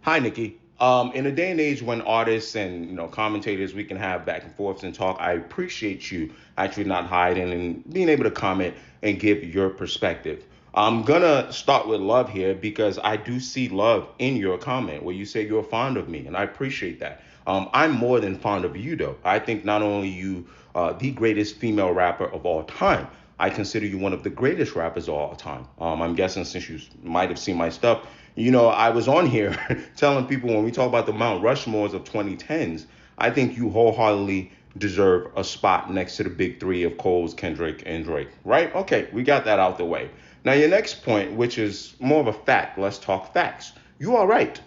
Hi, Nikki. In a day and age when artists and commentators we can have back and forths and talk, I appreciate you actually not hiding and being able to comment and give your perspective. I'm gonna start with love here because I do see love in your comment where you say you're fond of me, and I appreciate that. I'm more than fond of you, though. I think not only you the greatest female rapper of all time, I consider you one of the greatest rappers of all time. I'm guessing since you might have seen my stuff, I was on here telling people when we talk about the Mount Rushmores of 2010s, I think you wholeheartedly deserve a spot next to the big three of Coles, Kendrick, and Drake, right? Okay, we got that out the way. Now, your next point, which is more of a fact, let's talk facts. You are right.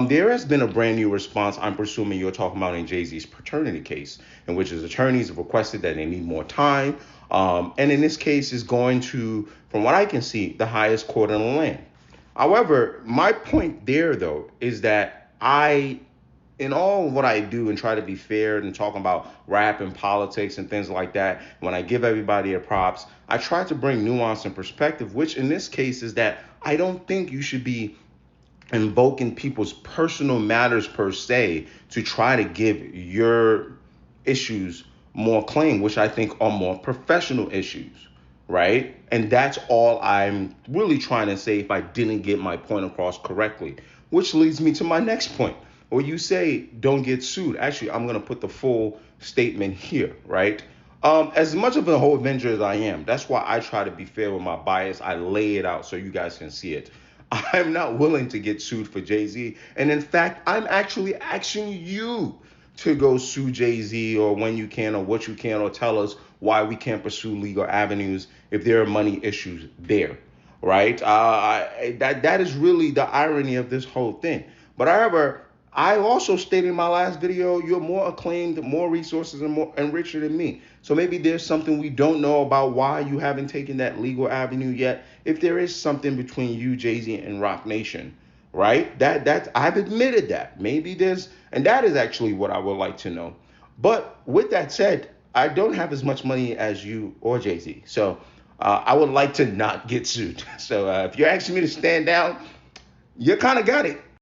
There has been a brand new response. I'm presuming you're talking about in Jay-Z's paternity case, in which his attorneys have requested that they need more time. And in this case, is going to, from what I can see, the highest court in the land. However, my point there, though, is that in all what I do and try to be fair and talking about rap and politics and things like that, when I give everybody a props, I try to bring nuance and perspective, which in this case is that I don't think you should be invoking people's personal matters per se to try to give your issues more claim, which I think are more professional issues, right? And that's all I'm really trying to say if I didn't get my point across correctly, which leads me to my next point. Where you say don't get sued. Actually, I'm going to put the full statement here, right? As much of a whole avenger as I am, that's why I try to be fair with my bias. I lay it out so you guys can see it. I'm not willing to get sued for Jay-Z. And in fact, I'm actually asking you to go sue Jay-Z or when you can or what you can or tell us why we can't pursue legal avenues if there are money issues there, right? That is really the irony of this whole thing. But however, I also stated in my last video, you're more acclaimed, more resources, and more and richer than me. So maybe there's something we don't know about why you haven't taken that legal avenue yet. If there is something between you, Jay-Z, and Rock Nation, right? That I've admitted that. Maybe there's, and that is actually what I would like to know. But with that said, I don't have as much money as you or Jay-Z. So I would like to not get sued. So if you're asking me to stand down, you kind of got it.